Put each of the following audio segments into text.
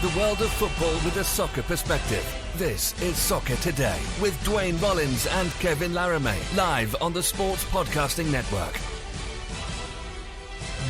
The world of football with a soccer perspective. This is Soccer Today with Duane, Rollins and Kevin Laramee. Live on the Sports Podcasting Network.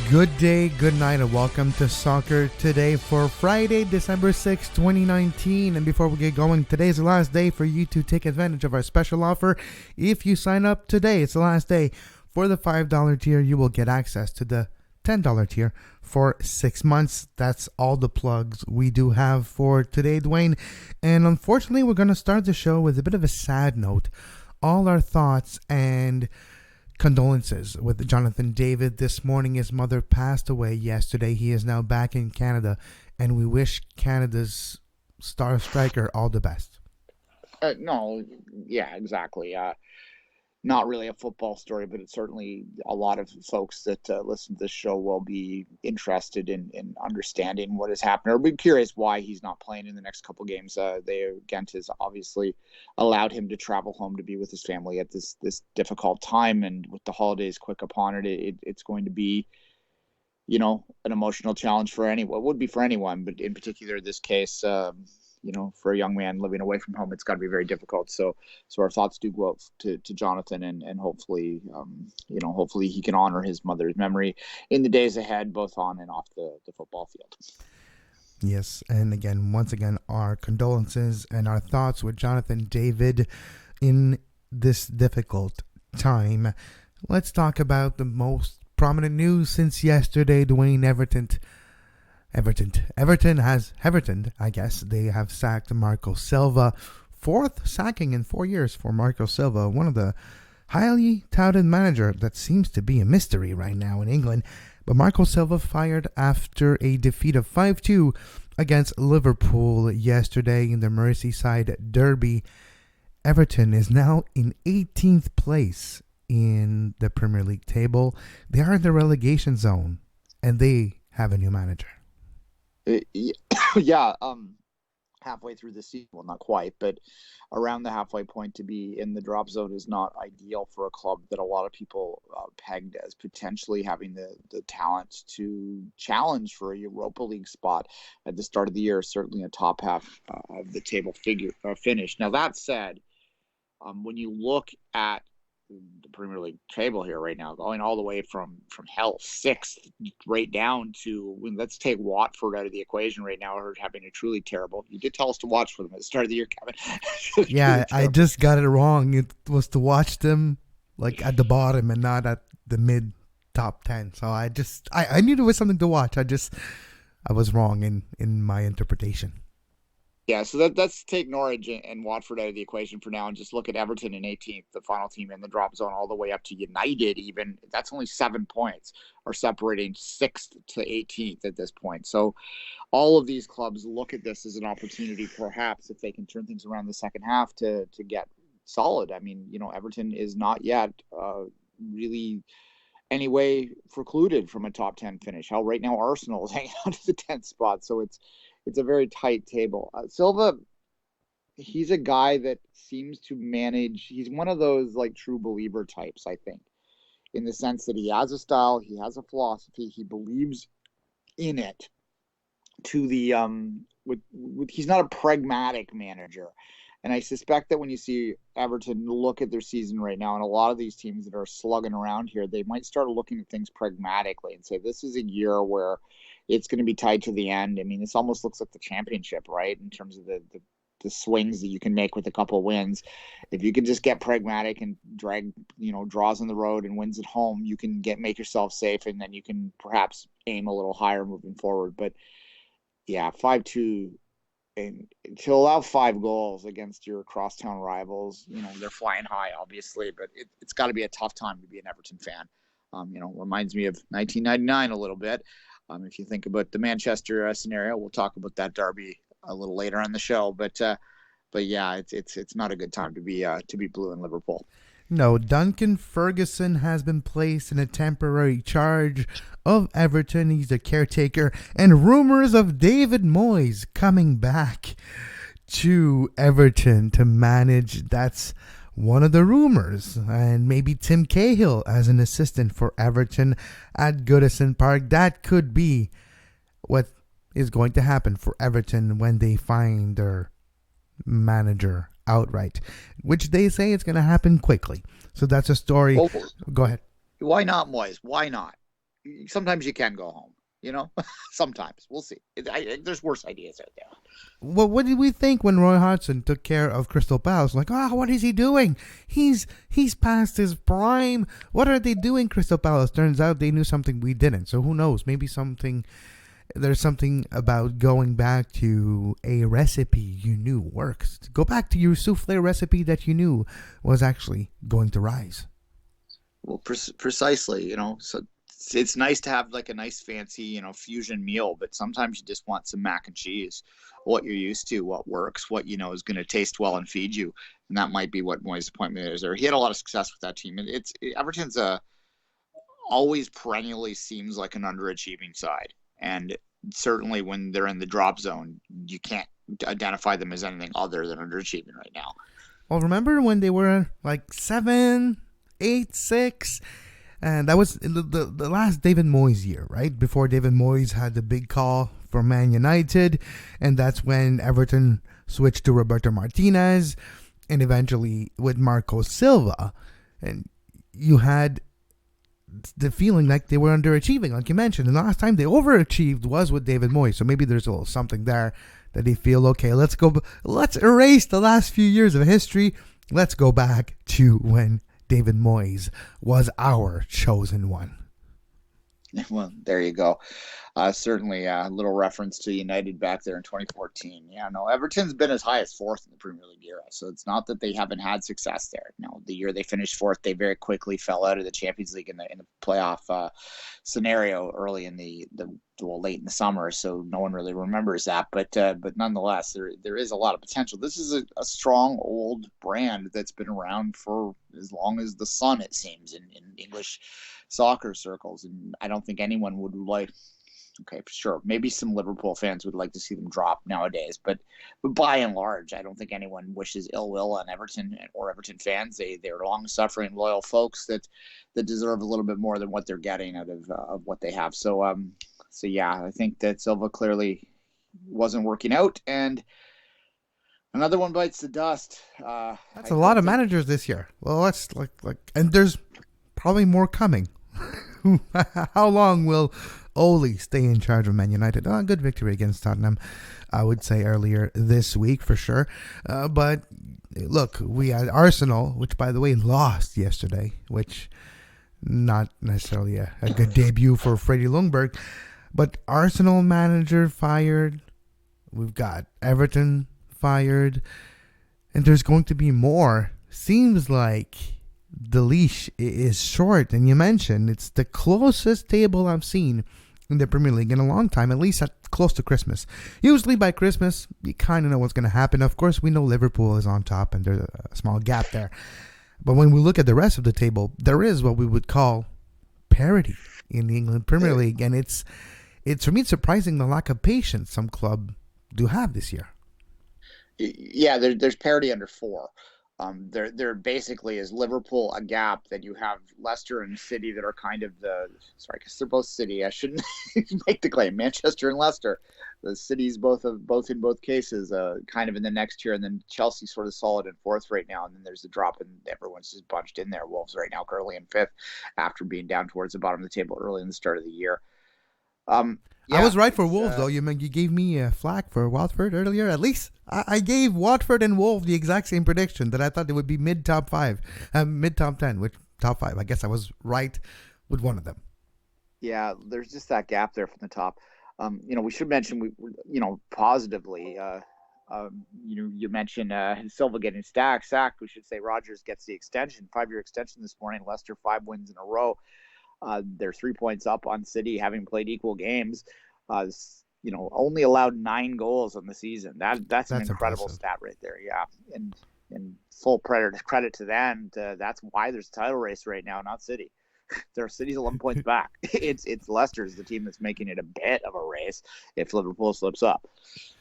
Good day, good night, and welcome to Soccer Today for Friday, December 6, 2019. And before we get going, today's the last day for you to take advantage of our special offer. If you sign up today, it's the last day. For the $5 tier, you will get access to the $10 tier for 6 months. That's all the plugs we do have for today, Duane. And unfortunately, we're going to start the show with a bit of a sad note. All our thoughts and condolences with Jonathan David. This morning, his mother passed away yesterday. He is now back in Canada, and we wish Canada's star striker all the best. Exactly. Not really a football story, but it's certainly a lot of folks that listen to this show will be interested in understanding what has happened, or be curious why he's not playing in the next couple games. Ghent has obviously allowed him to travel home to be with his family at this difficult time, and with the holidays quick upon it's going to be, an emotional challenge for anyone. It would be for anyone, but in particular this case, for a young man living away from home, it's got to be very difficult. So our thoughts do go out to Jonathan, and hopefully, hopefully he can honor his mother's memory in the days ahead, both on and off the football field. Yes, and once again, our condolences and our thoughts with Jonathan David in this difficult time. Let's talk about the most prominent news since yesterday. Duane, Everton, I guess. They have sacked Marco Silva. Fourth sacking in 4 years for Marco Silva, one of the highly touted manager that seems to be a mystery right now in England. But Marco Silva fired after a defeat of 5-2 against Liverpool yesterday in the Merseyside derby. Everton is now in 18th place in the Premier League table. They are in the relegation zone, and they have a new manager. Halfway through the season, well, not quite, but around the halfway point, to be in the drop zone is not ideal for a club that a lot of people pegged as potentially having the talent to challenge for a Europa League spot at the start of the year, certainly a top half of the table finish. Now, that said, when you look at the Premier League table here right now, going all the way from hell, 6th right down to, let's take Watford out of the equation right now, or having a truly terrible. You did tell us to watch for them at the start of the year, Kevin. Yeah, I just got it wrong. It was to watch them like at the bottom and not at the mid top 10. So I knew there was something to watch. I was wrong in my interpretation. Yeah, so let's take Norwich and Watford out of the equation for now and just look at Everton in 18th, the final team in the drop zone, all the way up to United even. That's only 7 points, are separating 6th to 18th at this point. So all of these clubs look at this as an opportunity, perhaps, if they can turn things around the second half to get solid. I mean, Everton is not yet really any way precluded from a top 10 finish. Hell, right now Arsenal is hanging out to the 10th spot, so it's a very tight table. Silva, he's a guy that seems to manage. He's one of those like true believer types, I think, in the sense that he has a style, he has a philosophy, he believes in it. To the he's not a pragmatic manager, and I suspect that when you see Everton look at their season right now, and a lot of these teams that are slugging around here, they might start looking at things pragmatically and say this is a year where it's going to be tied to the end. I mean, this almost looks like the championship, right? In terms of the swings that you can make with a couple of wins. If you can just get pragmatic and drag, draws on the road and wins at home, you can make yourself safe, and then you can perhaps aim a little higher moving forward. But yeah, 5-2, and to allow 5 goals against your crosstown rivals, they're flying high, obviously, but it's got to be a tough time to be an Everton fan. Reminds me of 1999 a little bit. If you think about the Manchester scenario, we'll talk about that derby a little later on the show. But yeah, it's not a good time to be blue in Liverpool. No, Duncan Ferguson has been placed in a temporary charge of Everton. He's the caretaker, and rumors of David Moyes coming back to Everton to manage. That's one of the rumors. And maybe Tim Cahill as an assistant for Everton at Goodison Park. That could be what is going to happen for Everton when they find their manager outright, which they say it's going to happen quickly. So that's a story. Well, go ahead. why not, Moyes? Why not? Sometimes you can go home, sometimes. We'll see. There's worse ideas out there. Well, what did we think when Roy Hodgson took care of Crystal Palace? Like, what is he doing? He's past his prime. What are they doing, Crystal Palace? Turns out they knew something we didn't. So who knows? Maybe there's something about going back to a recipe you knew works. Go back to your souffle recipe that you knew was actually going to rise. Well, precisely, so it's nice to have like a nice fancy, fusion meal, but sometimes you just want some mac and cheese, what you're used to, what works, what, is going to taste well and feed you. And that might be what Moyes' appointment is there. He had a lot of success with that team. And Everton's always perennially seems like an underachieving side. And certainly when they're in the drop zone, you can't identify them as anything other than underachieving right now. Well, remember when they were like 7, 8, 6? And that was the last David Moyes year, right? Before David Moyes had the big call for Man United. And that's when Everton switched to Roberto Martinez and eventually with Marco Silva. And you had the feeling like they were underachieving, like you mentioned. And the last time they overachieved was with David Moyes. So maybe there's a little something there that they feel, okay, let's erase the last few years of history. Let's go back to when David Moyes was our chosen one. Well, there you go. Certainly a little reference to United back there in 2014. Yeah, no, Everton's been as high as fourth in the Premier League era, so it's not that they haven't had success there. No, the year they finished fourth, they very quickly fell out of the Champions League in the playoff scenario early in late in the summer, so no one really remembers that. But nonetheless, there is a lot of potential. This is a strong old brand that's been around for as long as the sun, it seems, in English soccer circles, and I don't think anyone would like. Okay, sure. Maybe some Liverpool fans would like to see them drop nowadays, but by and large, I don't think anyone wishes ill will on Everton or Everton fans. They're long-suffering, loyal folks that deserve a little bit more than what they're getting out of what they have. So yeah, I think that Silva clearly wasn't working out, and another one bites the dust. That's a lot of managers this year. Well, let's and there's probably more coming. How long will Ole stay in charge of Man United? Good victory against Tottenham, I would say, earlier this week for sure. But look, we had Arsenal, which, by the way, lost yesterday, which not necessarily a good debut for Freddie Ljungberg. But Arsenal manager fired. We've got Everton fired. And there's going to be more. Seems like the leash is short, and you mentioned it's the closest table I've seen in the Premier League in a long time, at least at close to Christmas. Usually by Christmas, you kind of know what's going to happen. Of course, we know Liverpool is on top, and there's a small gap there. But when we look at the rest of the table, there is what we would call parity in the England Premier League, and it's for me, it's surprising the lack of patience some club do have this year. Yeah, there's parity under 4. There basically is Liverpool a gap, that you have Leicester and City that are kind of because they're both City. I shouldn't make the claim. Manchester and Leicester, the Cities both in both cases, kind of in the next tier, and then Chelsea sort of solid in 4th right now, and then there's a drop, and everyone's just bunched in there. Wolves right now currently in 5th after being down towards the bottom of the table early in the start of the year. Yeah, I was right for Wolves, though. You gave me a flack for Watford earlier. At least I gave Watford and Wolves the exact same prediction, that I thought they would be mid-top 5, mid-top 10, which top 5. I guess I was right with one of them. Yeah, there's just that gap there from the top. We should mention, positively, you mentioned Silva getting sacked. We should say Rodgers gets the extension, 5-year extension this morning. Leicester 5 wins in a row. They're 3 points up on City, having played equal games. Only allowed 9 goals on the season. That's an incredible stat right there. Yeah, and full credit to them. That's why there's a title race right now, not City. Their City's 11 points back. It's Leicester's the team that's making it a bit of a race if Liverpool slips up.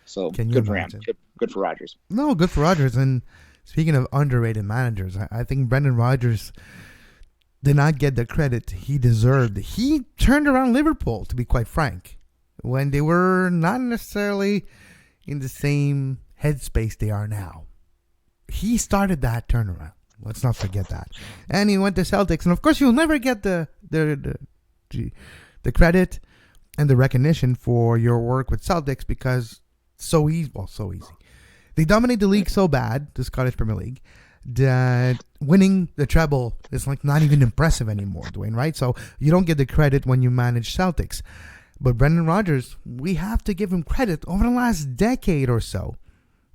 So good for him. Good for Rodgers. No, good for Rodgers. And speaking of underrated managers, I think Brendan Rodgers did not get the credit he deserved. He turned around Liverpool, to be quite frank. when they were not necessarily in the same headspace they are now. He started that turnaround. Let's not forget that. And he went to Celtics. And of course, you'll never get the credit and the recognition for your work with Celtics because so easy. They dominate the league so bad, the Scottish Premier League, that winning the treble is like not even impressive anymore, Duane, right? So you don't get the credit when you manage Celtics. But Brendan Rodgers, we have to give him credit. Over the last decade or so,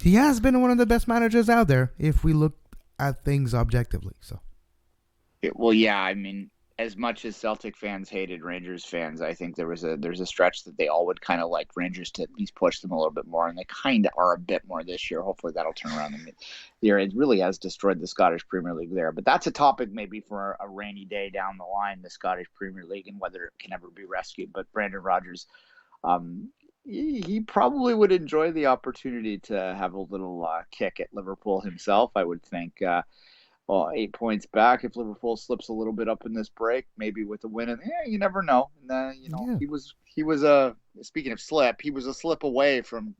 he has been one of the best managers out there if we look at things objectively. So, well, yeah, I mean, as much as Celtic fans hated Rangers fans, I think there's a stretch that they all would kind of like Rangers to at least push them a little bit more, and they kind of are a bit more this year. Hopefully that'll turn around the year. It really has destroyed the Scottish Premier League there, but that's a topic maybe for a rainy day down the line, the Scottish Premier League and whether it can ever be rescued. But Brendan Rodgers, he probably would enjoy the opportunity to have a little kick at Liverpool himself, I would think. 8 points back. If Liverpool slips a little bit up in this break, maybe with a win, and you never know. And he was speaking of slip, he was a slip away from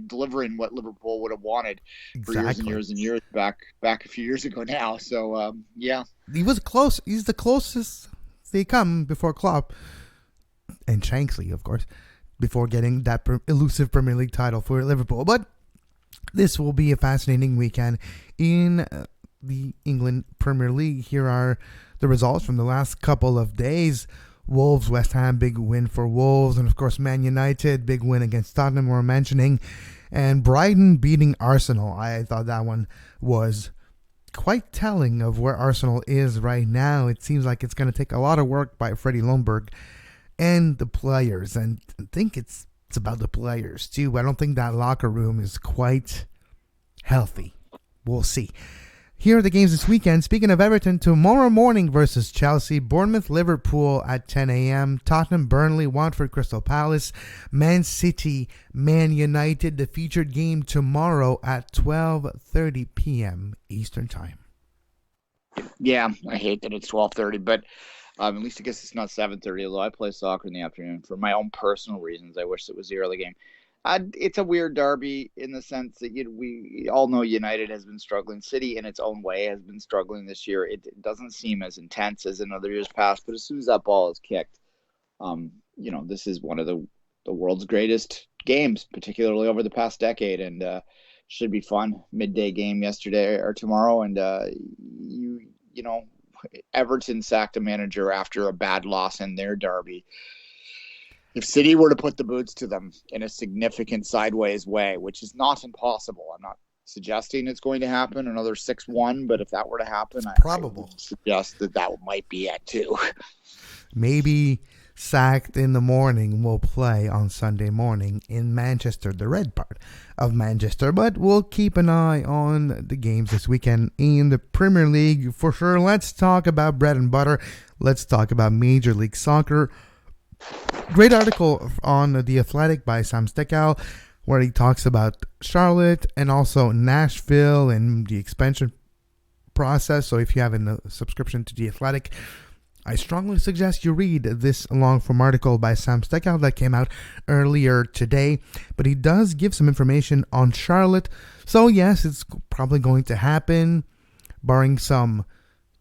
delivering what Liverpool would have wanted for years and years and years back a few years ago now. So yeah, he was close. He's the closest they come before Klopp and Shanksley, of course, before getting that elusive Premier League title for Liverpool. But this will be a fascinating weekend in the England Premier League. Here are the results from the last couple of days. Wolves, West Ham, big win for Wolves. And of course, Man United, big win against Tottenham we're mentioning. And Brighton beating Arsenal. I thought that one was quite telling of where Arsenal is right now. It seems like it's going to take a lot of work by Freddie Ljungberg and the players. And I think it's about the players too. I don't think that locker room is quite healthy. We'll see. Here are the games this weekend. Speaking of Everton, tomorrow morning versus Chelsea, Bournemouth, Liverpool at 10 a.m., Tottenham, Burnley, Watford, Crystal Palace, Man City, Man United, the featured game tomorrow at 12:30 p.m. Eastern Time. Yeah, I hate that it's 12:30, but at least I guess it's not 7:30, although I play soccer in the afternoon. For my own personal reasons, I wish it was the early game. It's a weird derby in the sense that we all know United has been struggling. City, in its own way, has been struggling this year. It doesn't seem as intense as in other years past, but as soon as that ball is kicked, this is one of the world's greatest games, particularly over the past decade, and should be fun. Midday game yesterday or tomorrow, and Everton sacked a manager after a bad loss in their derby. If City were to put the boots to them in a significant sideways way, which is not impossible, I'm not suggesting it's going to happen, another 6-1, but if that were to happen, I would suggest that might be it too. Maybe sacked in the morning will play on Sunday morning in Manchester, the red part of Manchester, but we'll keep an eye on the games this weekend in the Premier League for sure. Let's talk about bread and butter. Let's talk about Major League Soccer. Great article on The Athletic by Sam Steckow where he talks about Charlotte and also Nashville and the expansion process. So if you have a subscription to The Athletic, I strongly suggest you read this long-form article by Sam Steckow that came out earlier today. But he does give some information on Charlotte. So yes, it's probably going to happen, barring some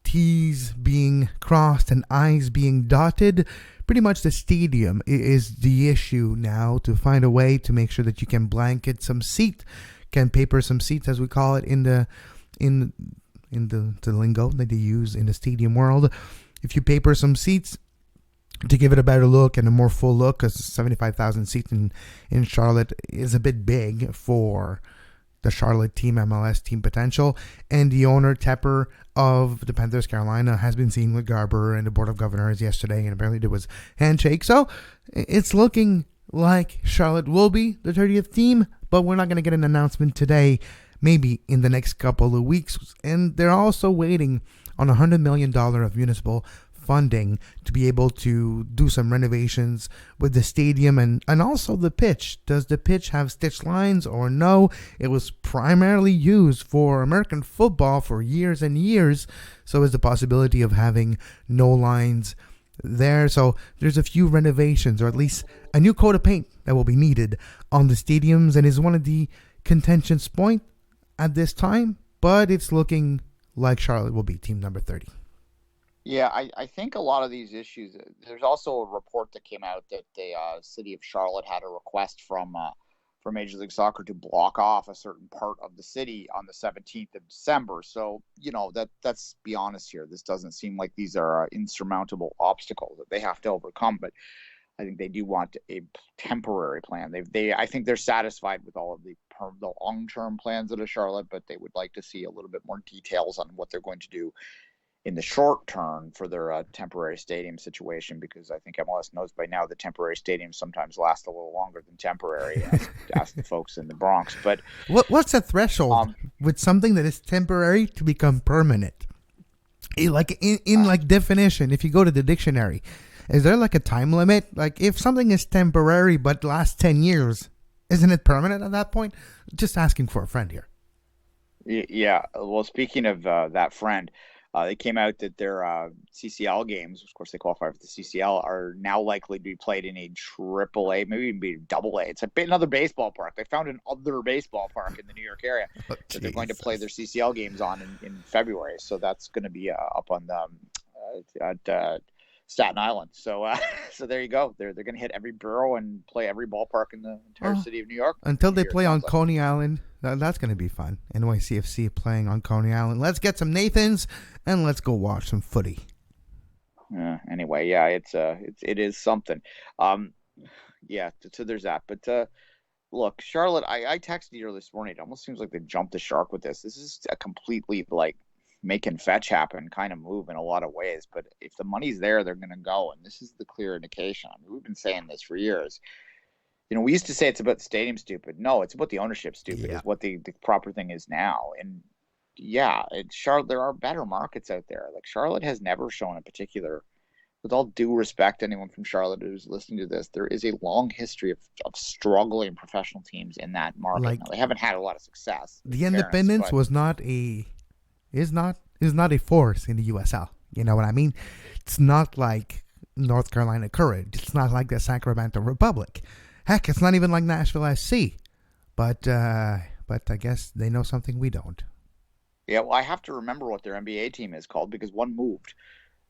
T's being crossed and I's being dotted. Pretty much the stadium is the issue now, to find a way to make sure that you can blanket some seat, can paper some seats as we call it in the lingo that they use in the stadium world. If you paper some seats to give it a better look and a more full look, because 75,000 seats in Charlotte is a bit big for the Charlotte team, MLS team potential. And the owner, Tepper, of the Panthers Carolina, has been seen with Garber and the Board of Governors yesterday, and apparently there was handshake. So it's looking like Charlotte will be the 30th team, but we're not going to get an announcement today, maybe in the next couple of weeks. And they're also waiting on $100 million of municipal funding to be able to do some renovations with the stadium and also the pitch. Does the pitch have stitched lines or no? It was primarily used for American football for years and years, so is the possibility of having no lines there. So there's a few renovations, or at least a new coat of paint that will be needed on the stadiums, and is one of the contention points at this time. But it's looking like Charlotte will be team number 30. Yeah, I think a lot of these issues. There's also a report that came out that the city of Charlotte had a request from Major League Soccer to block off a certain part of the city on the 17th of December. So, let's be honest here. This doesn't seem like these are insurmountable obstacles that they have to overcome. But I think they do want a temporary plan. I think they're satisfied with all of the long-term plans out of Charlotte, but they would like to see a little bit more details on what they're going to do in the short term for their temporary stadium situation, because I think MLS knows by now that temporary stadiums sometimes last a little longer than temporary. Ask the folks in the Bronx. But what's the threshold with something that is temporary to become permanent? Like in like definition, if you go to the dictionary, is there like a time limit? Like if something is temporary but lasts 10 years, isn't it permanent at that point? Just asking for a friend here. Yeah. Well, speaking of that friend, they came out that their CCL games, of course they qualify for the CCL, are now likely to be played in a AAA, maybe even be AA. It's another baseball park. They found another baseball park in the New York area that they're going to play their CCL games on in February. So that's going to be up on at Staten Island. So there you go. They're going to hit every borough and play every ballpark in the entire city of New York. Until they play on Coney Island. That's going to be fun. NYCFC playing on Coney Island. Let's get some Nathans and let's go watch some footy. Anyway, yeah, it is something. Yeah, so there's that. But look, Charlotte, I texted you this morning. It almost seems like they jumped the shark with this. This is a completely make and fetch happen kind of move in a lot of ways. But if the money's there, they're going to go. And this is the clear indication. I mean, we've been saying this for years. We used to say it's about the stadium stupid. No, it's about the ownership stupid. Yeah. Is what the proper thing is now. And yeah, Charlotte, there are better markets out there. Like Charlotte has never shown a particular, with all due respect, anyone from Charlotte who's listening to this, there is a long history of struggling professional teams in that market. Now, they haven't had a lot of success. The Independence is not a force in the USL. You know what I mean? It's not like North Carolina Courage. It's not like the Sacramento Republic. Heck, it's not even like Nashville SC, but I guess they know something we don't. Yeah, well, I have to remember what their NBA team is called because one moved,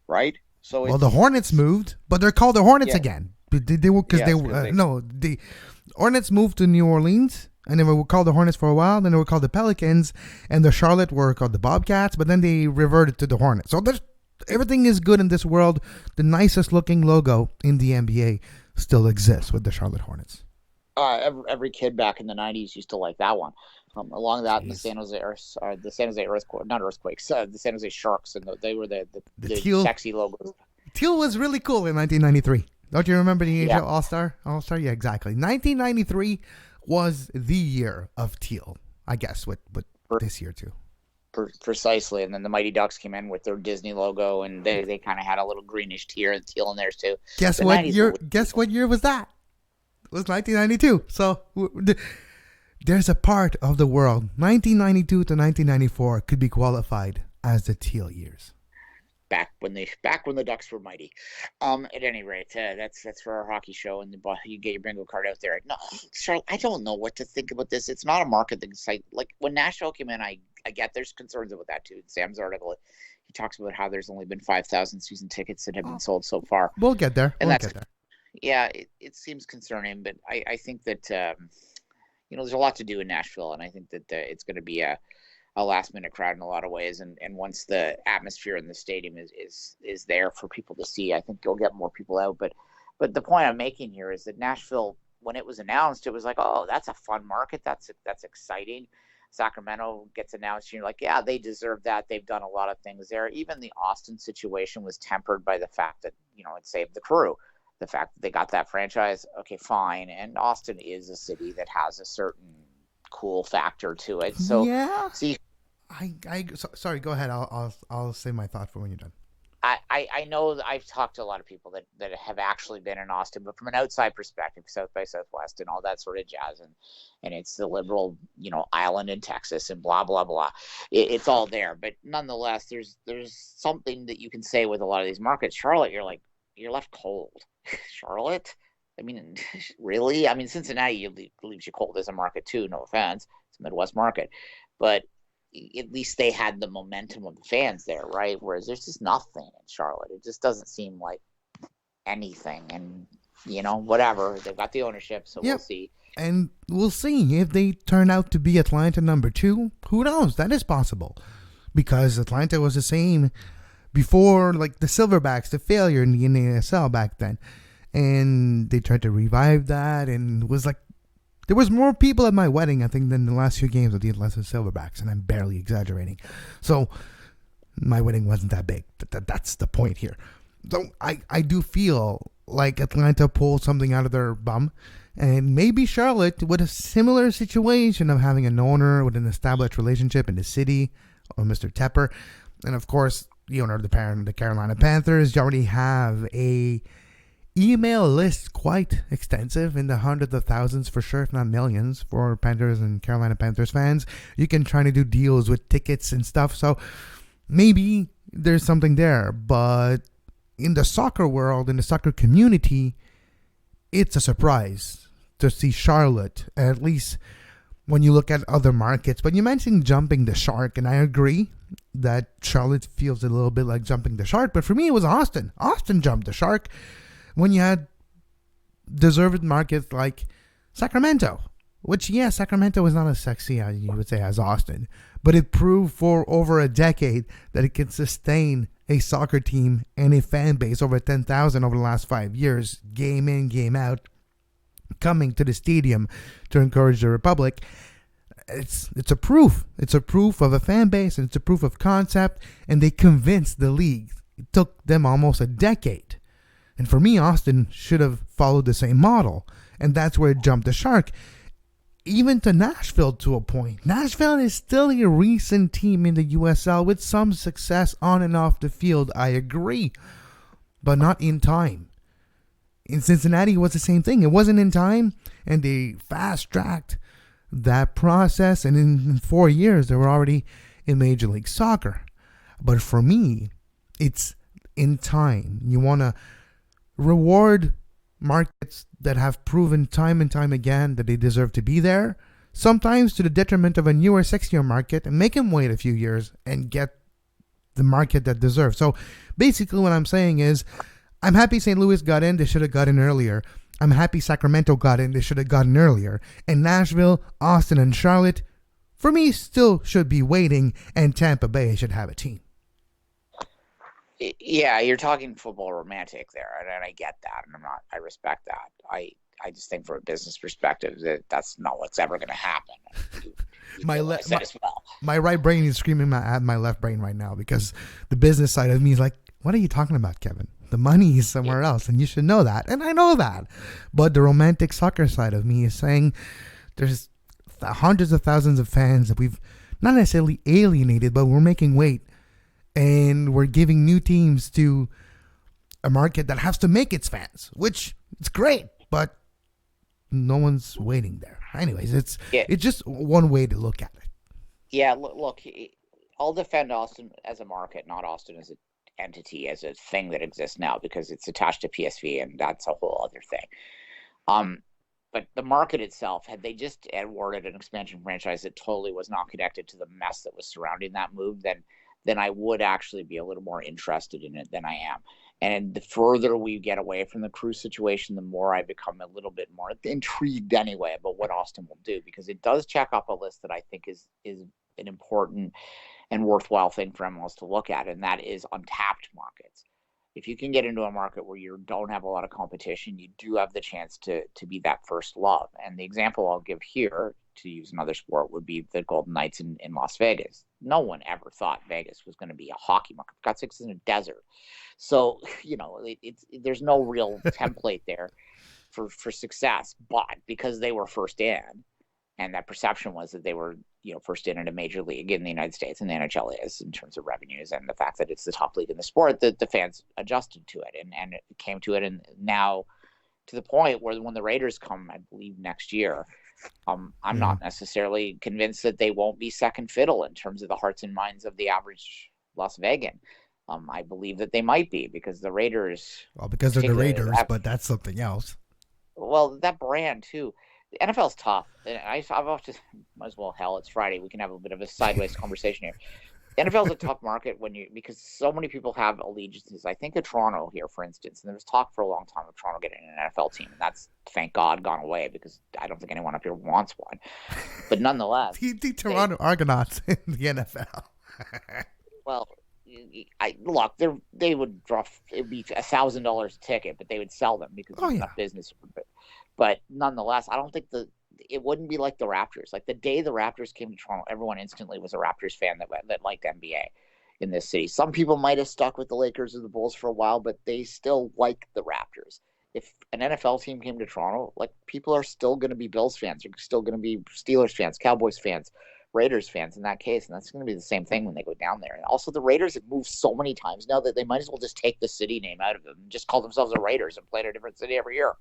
right? So the Hornets moved, but they're called the Hornets again. The Hornets moved to New Orleans, and they were called the Hornets for a while. Then they were called the Pelicans, and the Charlotte were called the Bobcats. But then they reverted to the Hornets. So everything is good in this world. The nicest looking logo in the NBA still exists with the Charlotte Hornets. Every kid back in the 90s used to like that one. Along that, the San Jose Earthquakes, not Earthquakes, the San Jose Sharks, and they were the teal, sexy logos. Teal was really cool in 1993. Don't you remember the AHL All-Star? All-Star, yeah, exactly. 1993 was the year of teal, I guess, with this year too. Precisely, and then the Mighty Ducks came in with their Disney logo, and they kind of had a little greenish teal in theirs too. Guess what year was that? It was 1992. So there's a part of the world, 1992 to 1994, could be qualified as the teal years. Back when the Ducks were mighty. At any rate, that's for our hockey show, and you get your bingo card out there. No, Charlotte, I don't know what to think about this. It's not a market that like when Nashville came in. I get there's concerns about that too. In Sam's article, he talks about how there's only been 5,000 season tickets that have been sold so far. We'll get there. Yeah, it seems concerning, but I think that there's a lot to do in Nashville, and I think that it's going to be a last minute crowd in a lot of ways, and once the atmosphere in the stadium is there for people to see, I think you'll get more people out. But the point I'm making here is that Nashville, when it was announced, it was like, oh, that's a fun market, that's exciting. Sacramento gets announced, and you're like, yeah, they deserve that. They've done a lot of things there. Even the Austin situation was tempered by the fact that it saved the crew. The fact that they got that franchise, okay, fine. And Austin is a city that has a certain cool factor to it. So yeah. See, sorry, go ahead. I'll say my thought for when you're done. I know that I've talked to a lot of people that have actually been in Austin, but from an outside perspective, South by Southwest and all that sort of jazz, and it's the liberal, island in Texas and blah blah blah. It's all there, but nonetheless, there's something that you can say with a lot of these markets. Charlotte, you're like, you're left cold. Charlotte, I mean, really? I mean, Cincinnati leaves you cold as a market too. No offense, it's a Midwest market, but at least they had the momentum of the fans there, right? Whereas there's just nothing in Charlotte. It just doesn't seem like anything. And whatever, they've got the ownership, so Yep. we'll see. And we'll see if they turn out to be Atlanta number 2. Who knows? That is possible. Because Atlanta was the same before, like the Silverbacks, the failure in the NASL back then. And they tried to revive that, and it was like, there was more people at my wedding, I think, than the last few games of the Atlanta Silverbacks, and I'm barely exaggerating. So my wedding wasn't that big. That's the point here. So I do feel like Atlanta pulled something out of their bum. And maybe Charlotte, with a similar situation of having an owner with an established relationship in the city, or Mr. Tepper, and of course, the owner of the Carolina Panthers, you already have a email list quite extensive, in the hundreds of thousands for sure, if not millions, for Panthers and Carolina Panthers fans. You can try to do deals with tickets and stuff, so maybe there's something there. But in the soccer world, in the soccer community, it's a surprise to see Charlotte, at least when you look at other markets. But you mentioned jumping the shark, and I agree that Charlotte feels a little bit like jumping the shark. But for me, it was Austin. Austin jumped the shark when you had deserved markets like Sacramento, which, yeah, Sacramento is not as sexy, as you would say, as Austin. But it proved for over a decade that it can sustain a soccer team and a fan base over 10,000 over the last 5 years, game in, game out, coming to the stadium to encourage the Republic. It's a proof. It's a proof of a fan base, and it's a proof of concept, and they convinced the league. It took them almost a decade. And for me, Austin should have followed the same model, and that's where it jumped the shark. Even to Nashville to a point. Nashville is still a recent team in the USL with some success on and off the field, I agree, but not in time. In Cincinnati, it was the same thing. It wasn't in time, and they fast-tracked that process, and in 4 years, they were already in Major League Soccer. But for me, it's in time. You want to reward markets that have proven time and time again that they deserve to be there, sometimes to the detriment of a newer, sexier market, and make them wait a few years and get the market that deserves. So basically what I'm saying is, I'm happy St. Louis got in. They should have gotten earlier. I'm happy Sacramento got in. They should have gotten earlier. And Nashville, Austin, and Charlotte, for me, still should be waiting, and Tampa Bay should have a team. Yeah, you're talking football romantic there, and I get that, and I respect that. I just think from a business perspective that's not what's ever going to happen. My right brain is screaming at my left brain right now, because the business side of me is like, what are you talking about, Kevin? The money is somewhere else, and you should know that, and I know that. But the romantic soccer side of me is saying there's hundreds of thousands of fans that we've not necessarily alienated, but we're making wait. And we're giving new teams to a market that has to make its fans, which it's great, but no one's waiting there. Anyways, it's just one way to look at it. Yeah, look, I'll defend Austin as a market, not Austin as an entity, as a thing that exists now, because it's attached to PSV, and that's a whole other thing. But the market itself, had they just awarded an expansion franchise that totally was not connected to the mess that was surrounding that move, then I would actually be a little more interested in it than I am. And the further we get away from the Cruz situation, the more I become a little bit more intrigued anyway about what Austin will do, because it does check off a list that I think is an important and worthwhile thing for MLS to look at, and that is untapped markets. If you can get into a market where you don't have a lot of competition, you do have the chance to be that first love. And the example I'll give here, to use another sport, would be the Golden Knights in Las Vegas. No one ever thought Vegas was going to be a hockey market. For God's sakes, it's in a desert. So, there's no real template there for success. But because they were first in, and that perception was that they were, first in a major league in the United States, and the NHL is in terms of revenues, and the fact that it's the top league in the sport, that the fans adjusted to it and it came to it. And now to the point where when the Raiders come, I believe next year, I'm not necessarily convinced that they won't be second fiddle in terms of the hearts and minds of the average Las Vegan. I believe that they might be because the Raiders, Well, because they're the Raiders, but that's something else. well, that brand too. The NFL's tough. And I've often, might as well, hell, it's Friday. We can have a bit of a sideways conversation here. The NFL's a tough market because so many people have allegiances. I think of Toronto here, for instance, and there was talk for a long time of Toronto getting an NFL team, and that's, thank God, gone away because I don't think anyone up here wants one. But nonetheless, the Toronto Argonauts in the NFL. Well, look, they would draw. It would be $1,000 a ticket, but they would sell them because there's enough business. But nonetheless, I don't think it wouldn't be like the Raptors. Like the day the Raptors came to Toronto, everyone instantly was a Raptors fan that liked NBA in this city. Some people might have stuck with the Lakers or the Bulls for a while, but they still like the Raptors. If an NFL team came to Toronto, like people are still going to be Bills fans. They're still going to be Steelers fans, Cowboys fans, Raiders fans in that case, and that's going to be the same thing when they go down there. And also, the Raiders have moved so many times now that they might as well just take the city name out of them and just call themselves the Raiders and play in a different city every year.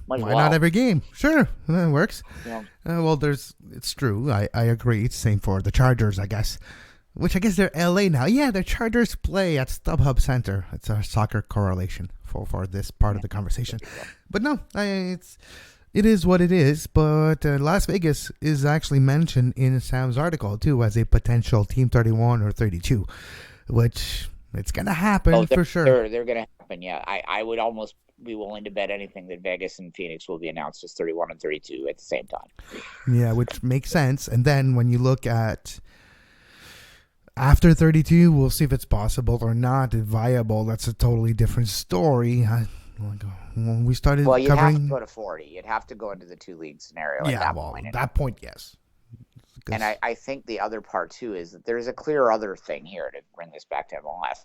Why not every game? Sure, that works. Yeah. Well, it's true. I agree. It's the same for the Chargers, I guess. Which I guess they're LA now. Yeah, the Chargers play at StubHub Center. It's a soccer correlation for this part of the conversation. But no, it is what it is, but Las Vegas is actually mentioned in Sam's article, too, as a potential Team 31 or 32, which it's going to happen for sure. They're going to happen, yeah. I would almost be willing to bet anything that Vegas and Phoenix will be announced as 31 and 32 at the same time. Yeah, which makes sense. And then when you look at after 32, we'll see if it's possible or not, viable. That's a totally different story. When we started covering... you'd have to go to 40. You'd have to go into the two-league scenario at that point. At that point, yes. And I think the other part, too, is that there's a clear other thing here to bring this back to MLS,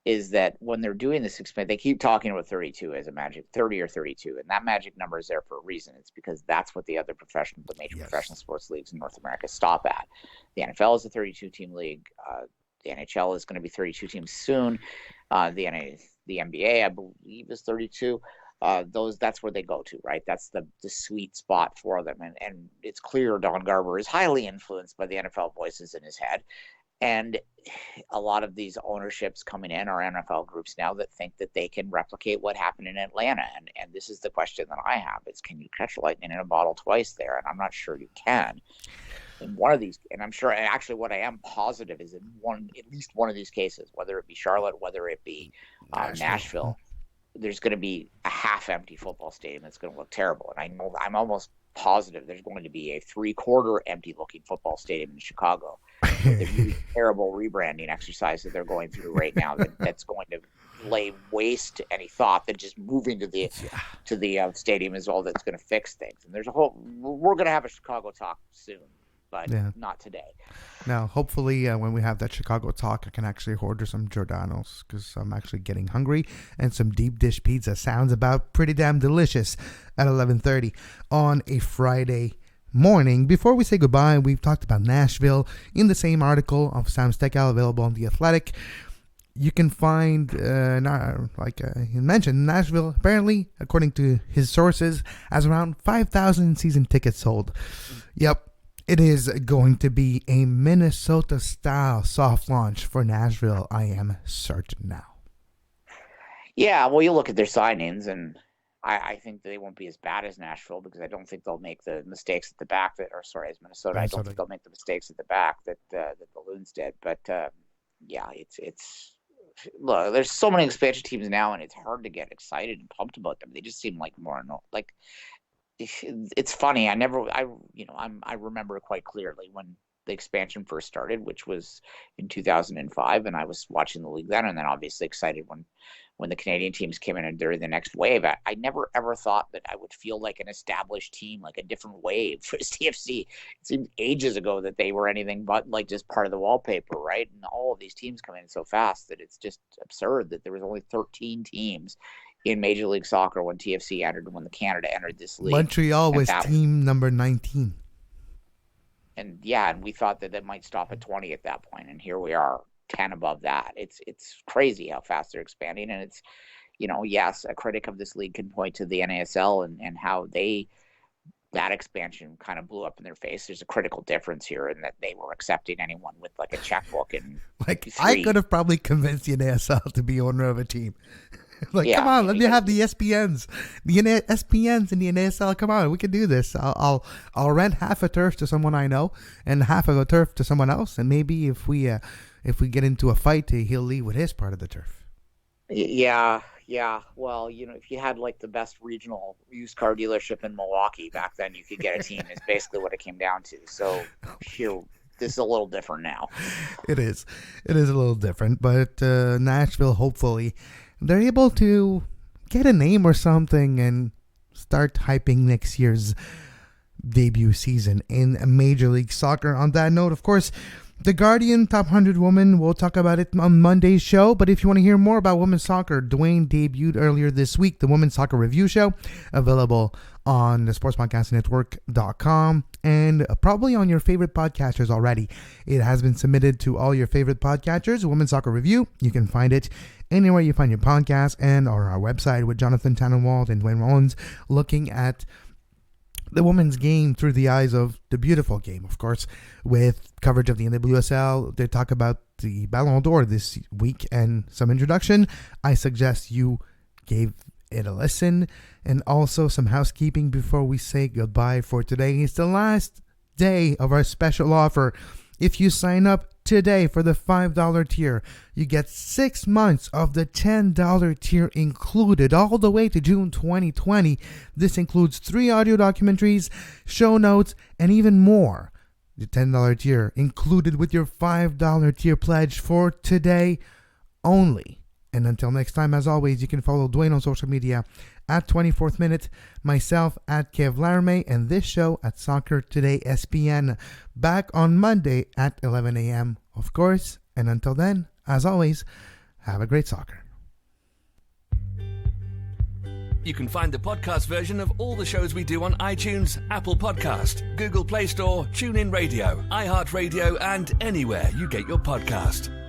is that when they're doing this experiment, they keep talking about 32 as a magic, 30 or 32, and that magic number is there for a reason. It's because that's what the major professional sports leagues in North America stop at. The NFL is a 32-team league. The NHL is going to be 32 teams soon. The NBA, I believe, is 32. That's where they go to, right? That's the sweet spot for them. And it's clear Don Garber is highly influenced by the NFL voices in his head. And a lot of these ownerships coming in are NFL groups now that think that they can replicate what happened in Atlanta. And this is the question that I have is, can you catch lightning in a bottle twice there? And I'm not sure you can. In one of these, and I'm sure, and actually what I am positive is in at least one of these cases, whether it be Charlotte, whether it be Nashville, there's going to be a half-empty football stadium that's going to look terrible. And I'm almost positive there's going to be a three-quarter empty-looking football stadium in Chicago. The really terrible rebranding exercise that thgoing going through right now that's going to lay waste to any thought that just moving to the stadium is all that's going to fix things. And we're going to have a Chicago talk soon. But not today. Now, hopefully, when we have that Chicago talk, I can actually order some Giordano's because I'm actually getting hungry, and some deep dish pizza sounds about pretty damn delicious at 11:30 on a Friday morning. Before we say goodbye, we've talked about Nashville in the same article of Sam Steckel available on The Athletic. You can find, he mentioned, Nashville, apparently, according to his sources, has around 5,000 season tickets sold. Yep. It is going to be a Minnesota-style soft launch for Nashville, I am certain now. Yeah, well, you look at their signings, and I think they won't be as bad as Nashville because I don't think they'll make the mistakes at the back as Minnesota. I don't think they'll make the mistakes at the back that the Loons did. But, it's look, there's so many expansion teams now, and it's hard to get excited and pumped about them. They just seem like more like... It's funny. I remember quite clearly when the expansion first started, which was in 2005, and I was watching the league then, and then obviously excited when the Canadian teams came in and during the next wave. I never ever thought that I would feel like an established team, like a different wave for CFC. It seemed ages ago that they were anything but like just part of the wallpaper, right? And all of these teams come in so fast that it's just absurd that there was only 13 teams in Major League Soccer when TFC entered, when the Canada entered this league. Montreal was team number 19. And we thought that might stop at 20 at that point, and here we are, 10 above that. It's crazy how fast they're expanding, and it's, yes, a critic of this league can point to the NASL and how they that expansion kind of blew up in their face. There's a critical difference here in that they were accepting anyone with like a checkbook and I could have probably convinced the NASL to be owner of a team. Come on, let me have the SPNs, SPNs and the NASL. Come on, we can do this. I'll rent half a turf to someone I know and half of a turf to someone else, and maybe if we get into a fight, he'll leave with his part of the turf. Yeah. Well, if you had like the best regional used car dealership in Milwaukee back then, you could get a team. Is basically what it came down to. So here, this is a little different now. It is a little different, but Nashville, hopefully, they're able to get a name or something and start hyping next year's debut season in Major League Soccer. On that note, of course, the Guardian Top 100 Women, we'll talk about it on Monday's show. But if you want to hear more about women's soccer, Duane debuted earlier this week the Women's Soccer Review Show, available on the sportspodcastnetwork.com and probably on your favorite podcatchers already. It has been submitted to all your favorite podcatchers, Women's Soccer Review. You can find it anywhere you find your podcast and on our website with Jonathan Tannenwald and Duane Rollins, looking at the women's game through the eyes of the beautiful game, of course, with coverage of the NWSL. They talk about the Ballon d'Or this week and some introduction. I suggest you gave it a listen, and also some housekeeping before we say goodbye for today. It's the last day of our special offer. If you sign up today for the $5 tier, you get 6 months of the $10 tier included all the way to June 2020. This includes 3 audio documentaries, show notes, and even more. The $10 tier included with your $5 tier pledge for today only. And until next time, as always, you can follow Duane on social media at 24th Minute, myself at Kev Laramee, and this show at Soccer Today SPN. Back on Monday at 11 a.m., of course. And until then, as always, have a great soccer. You can find the podcast version of all the shows we do on iTunes, Apple Podcast, Google Play Store, TuneIn Radio, iHeartRadio, and anywhere you get your podcast.